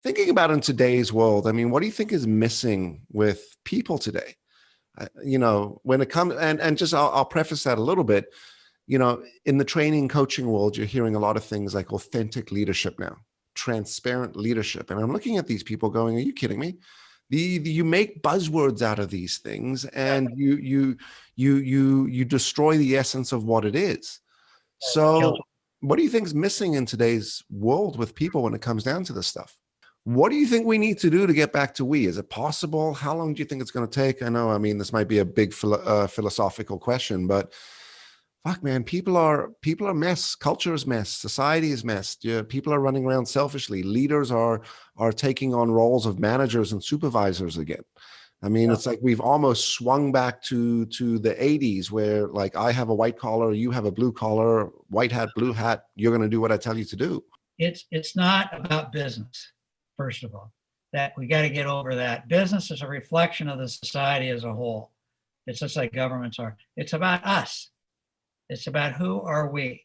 Thinking about in today's world, I mean, what do you think is missing with people today? When it comes, and just I'll preface that a little bit. In the training coaching world, you're hearing a lot of things like authentic leadership now, transparent leadership. And I'm looking at these people going, are you kidding me? You make buzzwords out of these things, and you destroy the essence of what it is. So what do you think is missing in today's world with people when it comes down to this stuff? What do you think we need to do to get back to we? Is it possible? How long do you think it's going to take? I mean, this might be a big philosophical question, but fuck, man, people are a mess. Culture is mess. Society is messed. People are running around selfishly. Leaders are taking on roles of managers and supervisors again. I mean, It's like we've almost swung back to the 80s where, like, I have a white collar, you have a blue collar, white hat, blue hat. You're going to do what I tell you to do. It's not about business, first of all. That we got to get over that. Business is a reflection of the society as a whole. It's just like governments are. It's about us. It's about who are we.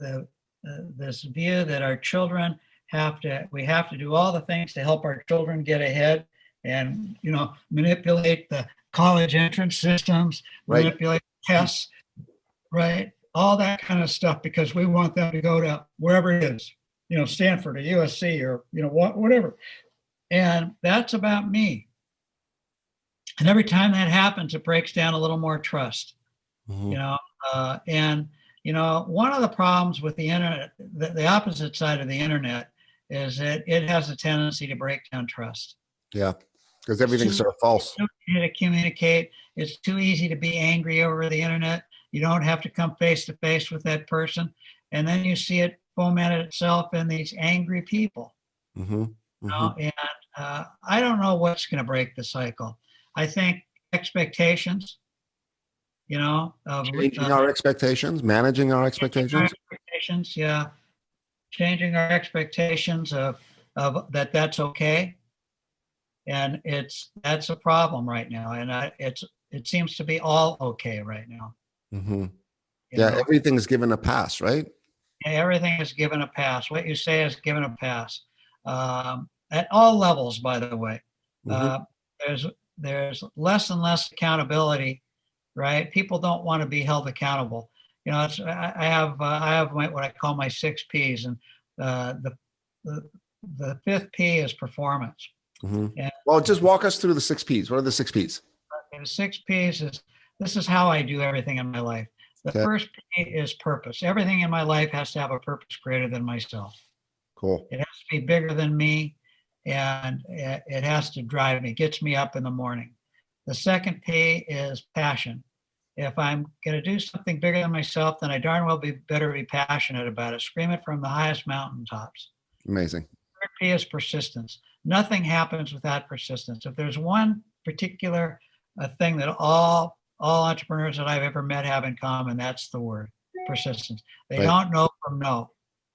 This view that our children we have to do all the things to help our children get ahead, and manipulate the college entrance systems, right. Manipulate tests, right? All that kind of stuff, because we want them to go to wherever it is, Stanford or USC or whatever. And that's about me. And every time that happens, it breaks down a little more trust. Mm-hmm. One of the problems with the internet, the opposite side of the internet, is that it has a tendency to break down trust. Yeah, because everything's sort of false. It's too easy to communicate. It's too easy to be angry over the internet. You don't have to come face to face with that person. And then you see it foment itself in these angry people. Mm-hmm. Mm-hmm. I don't know what's going to break the cycle. I think expectations, changing our expectations, managing our expectations. Yeah. Changing our expectations of that's okay. And that's a problem right now. And it seems to be all okay right now. Mm-hmm. Everything's given a pass, right? Yeah, everything is given a pass. What you say is given a pass. At all levels, by the way. Mm-hmm. There's less and less accountability, right? People don't want to be held accountable. I have what I call my 6 Ps, and the 5th P is performance. Mm-hmm. Well, just walk us through the 6 Ps. What are the 6 Ps? The 6 Ps this is how I do everything in my life. The first P is purpose. Everything in my life has to have a purpose greater than myself. Cool. It has to be bigger than me, and it has to drive me, gets me up in the morning. The second P is passion. If I'm going to do something bigger than myself, then I darn well better be passionate about it. Scream it from the highest mountaintops. Amazing. Third P is persistence. Nothing happens without persistence. If there's one particular thing that all entrepreneurs that I've ever met have in common, that's the word persistence. They don't know from no.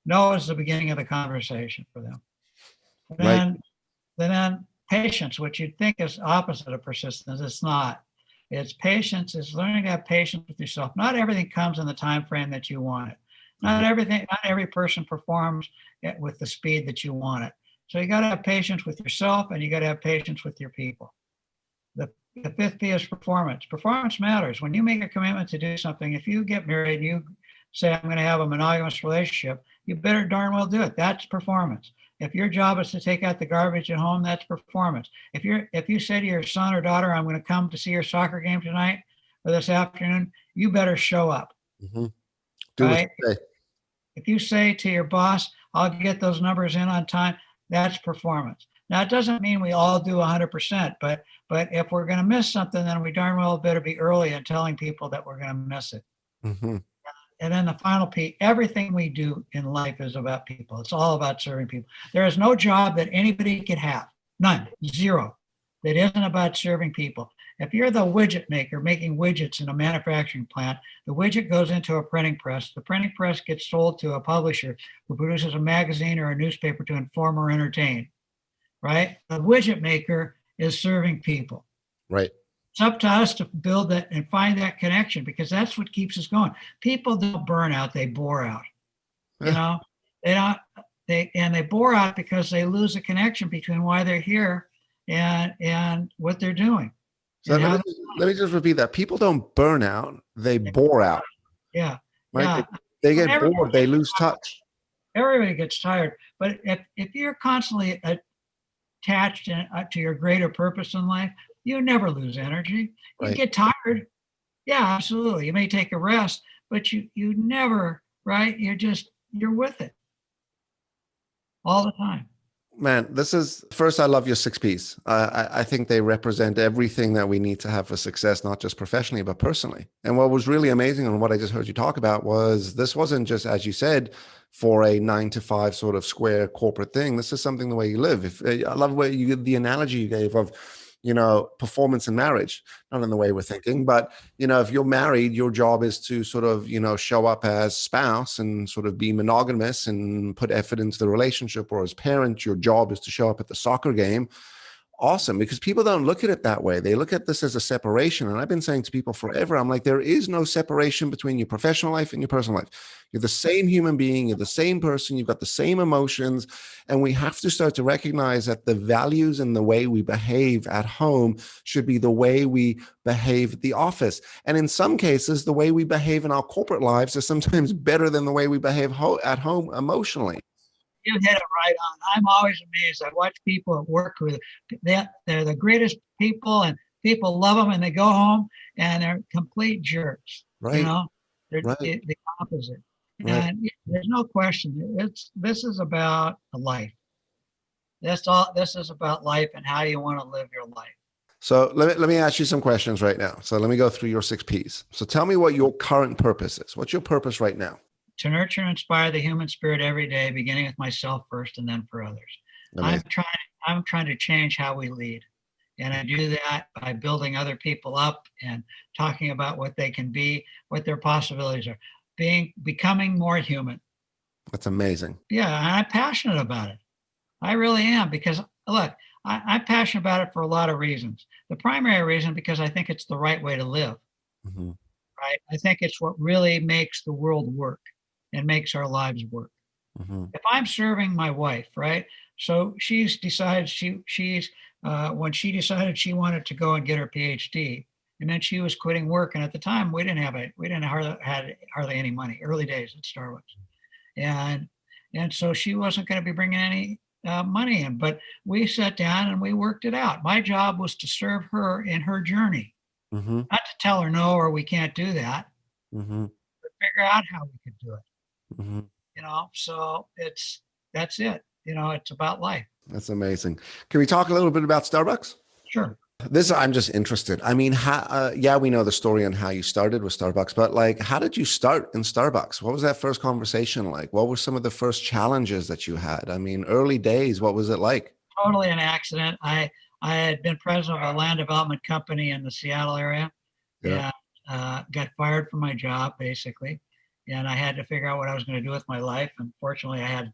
No is the beginning of the conversation for them. Then patience, which you'd think is opposite of persistence. It's not. It's patience. It's learning to have patience with yourself. Not everything comes in the time frame that you want it. Not every person performs with the speed that you want it. So you got to have patience with yourself, and you got to have patience with your people. The 5th P is performance. Performance matters. When you make a commitment to do something, if you get married and you say, I'm going to have a monogamous relationship, you better darn well do it. That's performance. If your job is to take out the garbage at home, that's performance. If you say to your son or daughter, I'm going to come to see your soccer game tonight or this afternoon, you better show up. Mm-hmm. Do right? What you say. If you say to your boss, I'll get those numbers in on time, that's performance. Now, it doesn't mean we all do 100%, but if we're going to miss something, then we darn well better be early in telling people that we're going to miss it. Mm-hmm. And then the final P, everything we do in life is about people. It's all about serving people. There is no job that anybody could have, none, zero, that isn't about serving people. If you're the widget maker making widgets in a manufacturing plant, the widget goes into a printing press. The printing press gets sold to a publisher who produces a magazine or a newspaper to inform or entertain, right? The widget maker is serving people. Right. It's up to us to build that and find that connection, because that's what keeps us going. People don't burn out, they bore out. They don't. they bore out because they lose the connection between why they're here and what they're doing. So let me just repeat that. People don't burn out, they bore out. Yeah. Right? Yeah. They get bored, they lose touch. Everybody gets tired. But if you're constantly attached to your greater purpose in life, you never lose energy. You get tired. Yeah, absolutely. You may take a rest, but you never, right? You're with it all the time. Man, first, I love your 6 Ps. I think they represent everything that we need to have for success, not just professionally, but personally. And what was really amazing and what I just heard you talk about was this wasn't just, as you said, for a 9 to 5 sort of square corporate thing. This is something the way you live. I love the analogy you gave of, performance in marriage, not in the way we're thinking, but, if you're married, your job is to sort of, show up as spouse and sort of be monogamous and put effort into the relationship, or as parent, your job is to show up at the soccer game. Awesome, because people don't look at it that way. They look at this as a separation. And I've been saying to people forever, I'm like, there is no separation between your professional life and your personal life. You're the same human being, you're the same person, you've got the same emotions. And we have to start to recognize that the values and the way we behave at home should be the way we behave at the office. And in some cases, the way we behave in our corporate lives is sometimes better than the way we behave at home emotionally. You hit it right on. I'm always amazed. I watch people at work who they're the greatest people, and people love them, and they go home and they're complete jerks. Right. They're the opposite. Right. And there's no question. This is about life. This is about life and how you want to live your life. So let me ask you some questions right now. So let me go through your 6 Ps. So tell me what your current purpose is. What's your purpose right now? To nurture and inspire the human spirit every day, beginning with myself first and then for others. Amazing. I'm trying to change how we lead. And I do that by building other people up and talking about what they can be, what their possibilities are, becoming more human. That's amazing. Yeah, I'm passionate about it. I really am, because look, I'm passionate about it for a lot of reasons. The primary reason, because I think it's the right way to live. Mm-hmm. Right? I think it's what really makes the world work and makes our lives work. Mm-hmm. If I'm serving my wife, right? So she's decided when she decided she wanted to go and get her PhD, and then she was quitting work. And at the time, we didn't hardly any money. Early days at Starbucks, and so she wasn't going to be bringing any money in. But we sat down and we worked it out. My job was to serve her in her journey, mm-hmm. not to tell her no or we can't do that, mm-hmm. but figure out how we could do it. Mm-hmm. So that's it. It's about life. That's amazing. Can we talk a little bit about Starbucks? Sure. I'm just interested. I mean, we know the story on how you started with Starbucks, but how did you start in Starbucks? What was that first conversation like? What were some of the first challenges that you had? I mean, early days, what was it like? Totally an accident. I had been president of a land development company in the Seattle area, and got fired from my job, basically. And I had to figure out what I was going to do with my life. And fortunately, I had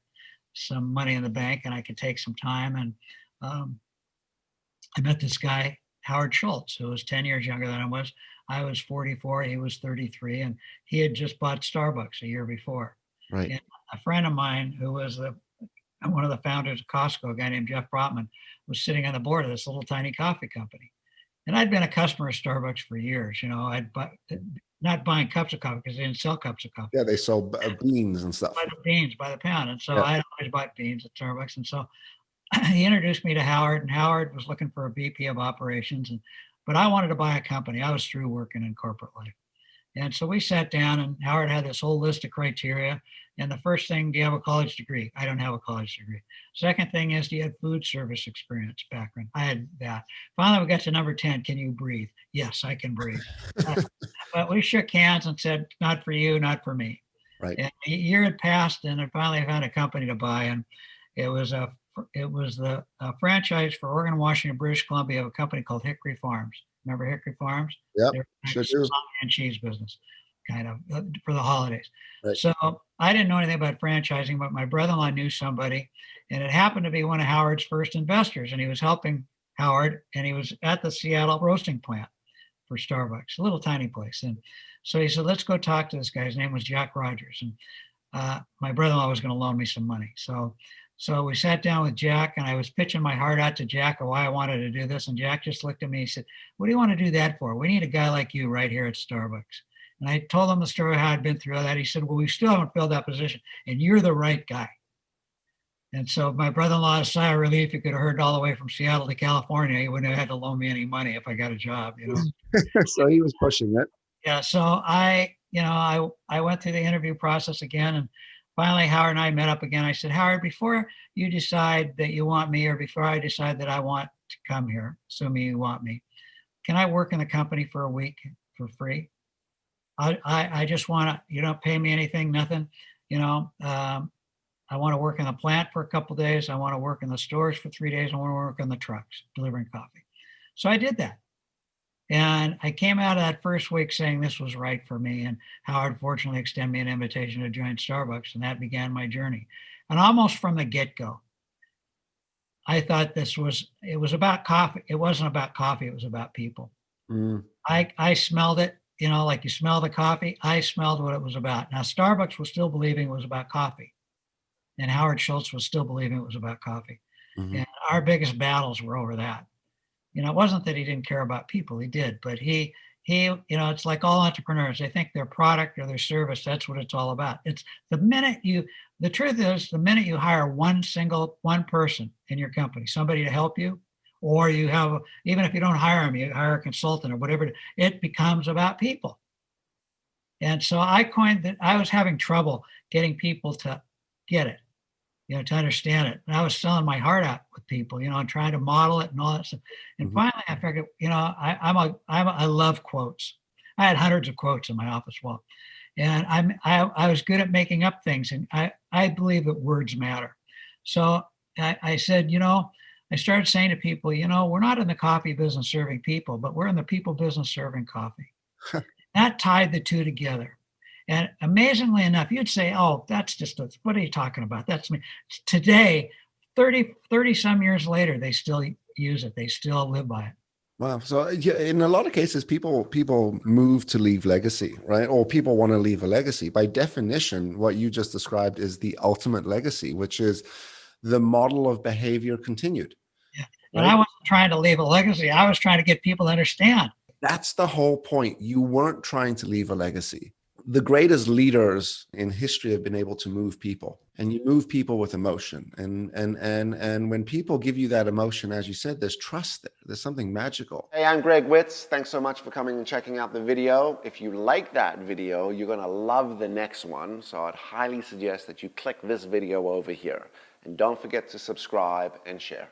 some money in the bank and I could take some time. And I met this guy, Howard Schultz, who was 10 years younger than I was. I was 44, he was 33, and he had just bought Starbucks a year before. Right. And a friend of mine who was one of the founders of Costco, a guy named Jeff Brotman, was sitting on the board of this little tiny coffee company. And I'd been a customer of Starbucks for years. Not buying cups of coffee because they didn't sell cups of coffee. Yeah, they sold beans and stuff. By the pound. And so I always bought beans at Starbucks. And so he introduced me to Howard, and Howard was looking for a VP of operations. But I wanted to buy a company. I was through working in corporate life. And so we sat down, and Howard had this whole list of criteria. And the first thing, do you have a college degree? I don't have a college degree. Second thing is, do you have food service experience background? I had that. Finally, we got to number 10. Can you breathe? Yes, I can breathe. But we shook hands and said, not for you, not for me. Right. And a year had passed, and I finally found a company to buy. And it was the franchise for Oregon, Washington, British Columbia of a company called Hickory Farms. Remember Hickory Farms? Yep, sure do. And cheese business, kind of, for the holidays. Right. So I didn't know anything about franchising, but my brother-in-law knew somebody, and it happened to be one of Howard's first investors, and he was helping Howard, and he was at the Seattle roasting plant for Starbucks, a little tiny place. And so he said, let's go talk to this guy. His name was Jack Rogers. And my brother-in-law was going to loan me some money. So we sat down with Jack, and I was pitching my heart out to Jack of why I wanted to do this. And Jack just looked at me and said, "What do you want to do that for? We need a guy like you right here at Starbucks." And I told him the story, how I'd been through that. He said, "Well, we still haven't filled that position, and you're the right guy." And so my brother-in-law, a sigh of relief, he could have heard all the way from Seattle to California. He wouldn't have had to loan me any money if I got a job, you know. So he was pushing it. Yeah. So I went through the interview process again, and finally Howard and I met up again. I said, "Howard, before you decide that you want me, or before I decide that I want to come here, assuming you want me, can I work in the company for a week for free? I just want to, you don't pay me anything, nothing, you know. I want to work in the plant for a couple of days. I want to work in the stores for 3 days. I want to work on the trucks delivering coffee." So I did that. And I came out of that first week saying this was right for me. And Howard fortunately extended me an invitation to join Starbucks, and that began my journey. And almost from the get-go, I thought it was about coffee. It wasn't about coffee, it was about people. Mm. I smelled it, you know, like you smell the coffee. I smelled what it was about. Now, Starbucks was still believing it was about coffee, and Howard Schultz was still believing it was about coffee. Mm-hmm. And our biggest battles were over that. You know, it wasn't that he didn't care about people, he did, but you know, it's like all entrepreneurs, they think their product or their service, that's what it's all about. It's the truth is, the minute you hire one person in your company, somebody to help you, or you have, even if you don't hire them, you hire a consultant or whatever, it becomes about people. And so I coined that. I was having trouble getting people to get it, you know, to understand it. And I was selling my heart out with people, you know, and trying to model it and all that stuff. And Mm-hmm. finally I figured, you know, I love quotes. I had hundreds of quotes in my office wall. And I was good at making up things. And I believe that words matter. So I said, you know, I started saying to people, you know, we're not in the coffee business serving people, but we're in the people business serving coffee. That tied the two together. And amazingly enough, you'd say, "Oh, that's just, what are you talking about? That's me." Today, 30 some years later, they still use it. They still live by it. Wow. So yeah, in a lot of cases, people move to leave legacy, right? Or people want to leave a legacy. By definition, what you just described is the ultimate legacy, which is the model of behavior continued. Yeah. And Right? I wasn't trying to leave a legacy. I was trying to get people to understand. That's the whole point. You weren't trying to leave a legacy. The greatest leaders in history have been able to move people, and you move people with emotion. And when people give you that emotion, as you said, there's trust there. There's something magical. Hey, I'm Greg Witz. Thanks so much for coming and checking out the video. If you like that video, you're going to love the next one. So I'd highly suggest that you click this video over here. And don't forget to subscribe and share.